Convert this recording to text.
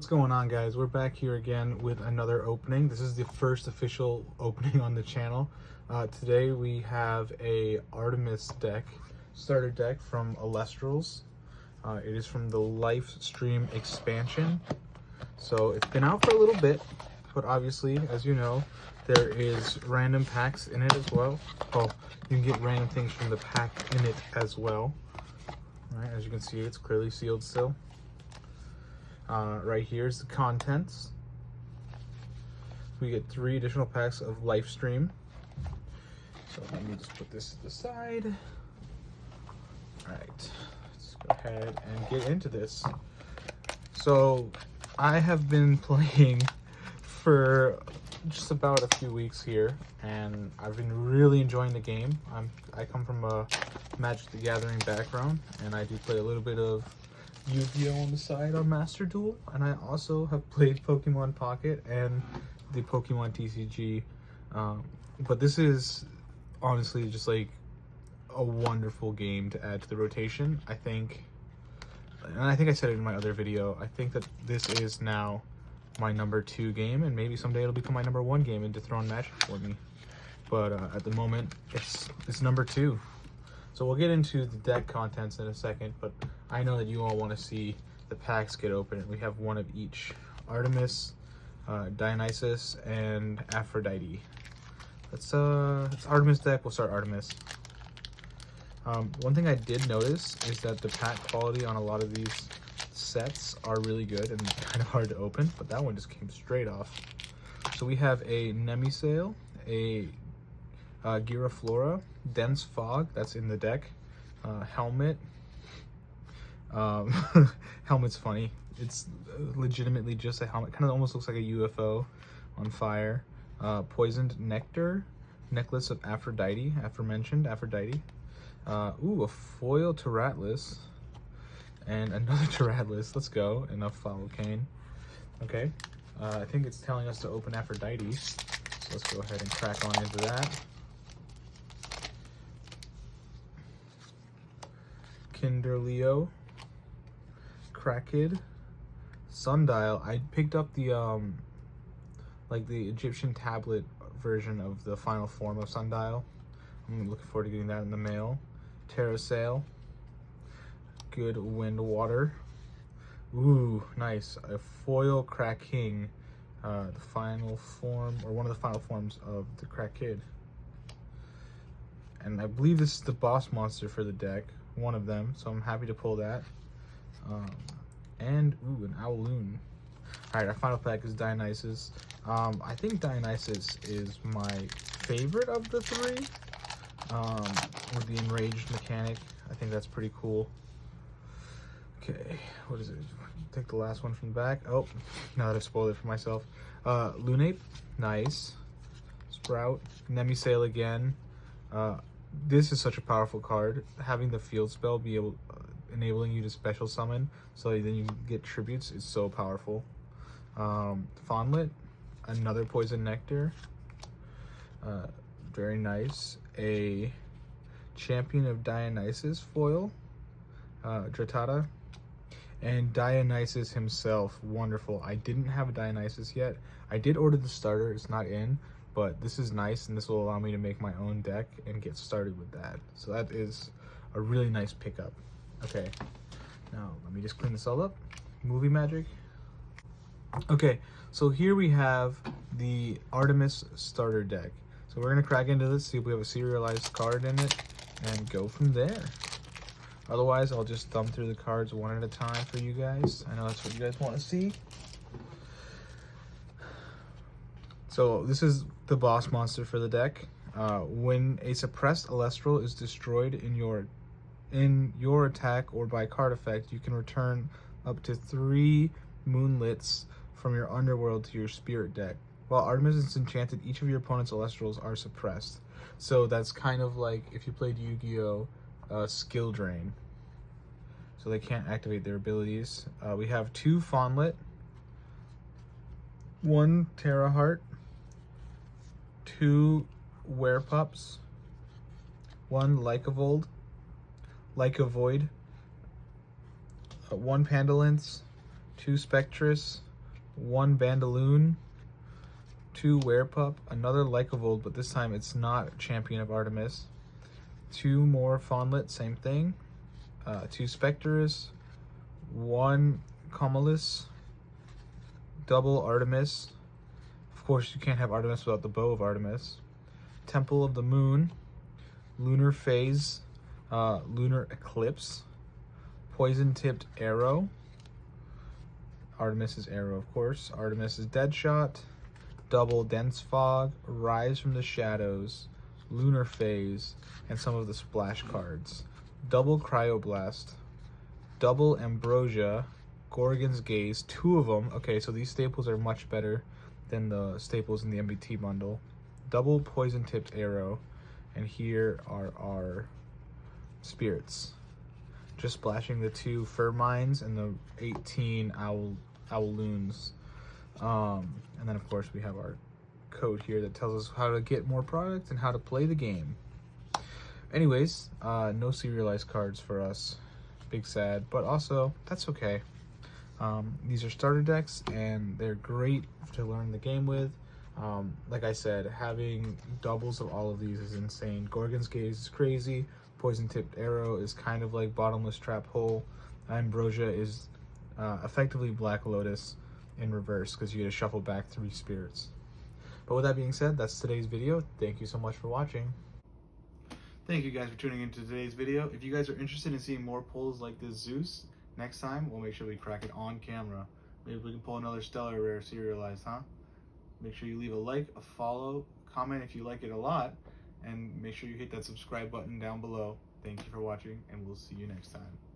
What's going on, guys? We're back here again with another opening. This is the first official opening on the channel. Today we have a Artemis deck, starter deck from Elestrals. It is from the Life Stream expansion. So it's been out for a little bit, but obviously, as you know, there is random packs in it as well. Oh, you can get random things from the pack in it as well. All right, as you can see, it's clearly sealed still. Right here's the contents. We get 3 additional packs of Life Stream. So let me just put this to the side. All right, let's go ahead and get into this. So I have been playing for just about a few weeks here, and I've been really enjoying the game. I come from a Magic the Gathering background, and I do play a little bit of Yu-Gi-Oh on the side on Master Duel, and I also have played Pokemon Pocket and the Pokemon TCG, but this is honestly just like a wonderful game to add to the rotation. I think I said it in my other video, I think that this is now my number 2 game, and maybe someday it'll become my number 1 game in Dethrone Magic for me, but at the moment it's number 2. So we'll get into the deck contents in a second, but I know that you all want to see the packs get open. We have one of each: Artemis, Dionysus, and Aphrodite. It's Artemis deck. We'll start Artemis. One thing I did notice is that the pack quality on a lot of these sets are really good and kind of hard to open, but that one just came straight off. So we have a Nemisail, a Giraflora, Dense Fog, that's in the deck, Helmet. Helmet's funny. It's legitimately just a helmet. Kind of almost looks like a UFO on fire. Poisoned Nectar, Necklace of Aphrodite, aforementioned Aphrodite. Ooh, a foil Terratlas, and another Terratlas. Let's go. And a Folocane. Okay. I think it's telling us to open Aphrodite. So let's go ahead and crack on into that. Kinderleo, Krakid, Sundial. I picked up the like the Egyptian tablet version of the final form of Sundial. I'm looking forward to getting that in the mail. Terrasail, good Wind Water. Ooh, nice. A foil Kraking, the final form, or one of the final forms of the Krakid. And I believe this is the boss monster for the deck. One of them, so I'm happy to pull that. And ooh, an Owloon. All right, our final pack is Dionysus. I think Dionysus is my favorite of the 3. With the enraged mechanic, I think that's pretty cool. Okay, what is it? Take the last one from the back. Oh, now that I've spoiled it for myself. Lunape, nice. Sprout, Nemisail again. This is such a powerful card. Having the field spell be able, enabling you to special summon, so then you get tributes, is so powerful. Fawnlet, another Poison Nectar. Very nice. A Champion of Dionysus foil, Dratata, and Dionysus himself. Wonderful. I didn't have a Dionysus yet. I did order the starter. It's not in. But this is nice, and this will allow me to make my own deck and get started with that. So that is a really nice pickup. Okay, now let me just clean this all up. Movie magic. Okay, so here we have the Artemis starter deck. So we're gonna crack into this, see if we have a serialized card in it, and go from there. Otherwise, I'll just thumb through the cards one at a time for you guys. I know that's what you guys want to see. So this is the boss monster for the deck. When a suppressed Elestral is destroyed in your attack or by card effect, you can return up to 3 Moonlits from your underworld to your spirit deck. While Artemis is enchanted, each of your opponent's Elestrals are suppressed. So that's kind of like if you played Yu-Gi-Oh! Skill drain. So they can't activate their abilities. We have 2 Fawnlet, 1 Terraheart, 2 Werepups, 1 Lycavoid, 1 Pandalence, 2 Spectress, 1 Bandaloon, 2 Werepup, another Lycavold, but this time it's not Champion of Artemis. 2 more Fawnlet, same thing. 2 Spectrus, 1 Comalus, double Artemis. Of course, you can't have Artemis without the Bow of Artemis. Temple of the Moon, Lunar Phase, Lunar Eclipse, Poison-Tipped Arrow, Artemis's Arrow, of course, Artemis's Deadshot, double Dense Fog, Rise from the Shadows, Lunar Phase, and some of the splash cards. Double Cryoblast, double Ambrosia, Gorgon's Gaze, 2 of them. Okay, so these staples are much better than the staples in the MBT bundle. Double Poison-Tipped Arrow, and here are our spirits. Just splashing the 2 Furmines and the 18 Owloons. And then of course we have our code here that tells us how to get more products and how to play the game. Anyways, no serialized cards for us. Big sad, but also that's okay. These are starter decks and they're great to learn the game with. Like I said, having doubles of all of these is insane. Gorgon's Gaze is crazy. Poison-Tipped Arrow is kind of like Bottomless Trap Hole. Ambrosia is effectively Black Lotus in reverse because you get to shuffle back 3 spirits. But with that being said, that's today's video. Thank you so much for watching. Thank you guys for tuning into today's video. If you guys are interested in seeing more pulls like this Zeus, next time we'll make sure we crack it on camera. Maybe we can pull another Stellar Rare serialized, huh? Make sure you leave a like, a follow, comment if you like it a lot, and make sure you hit that subscribe button down below. Thank you for watching, and we'll see you next time.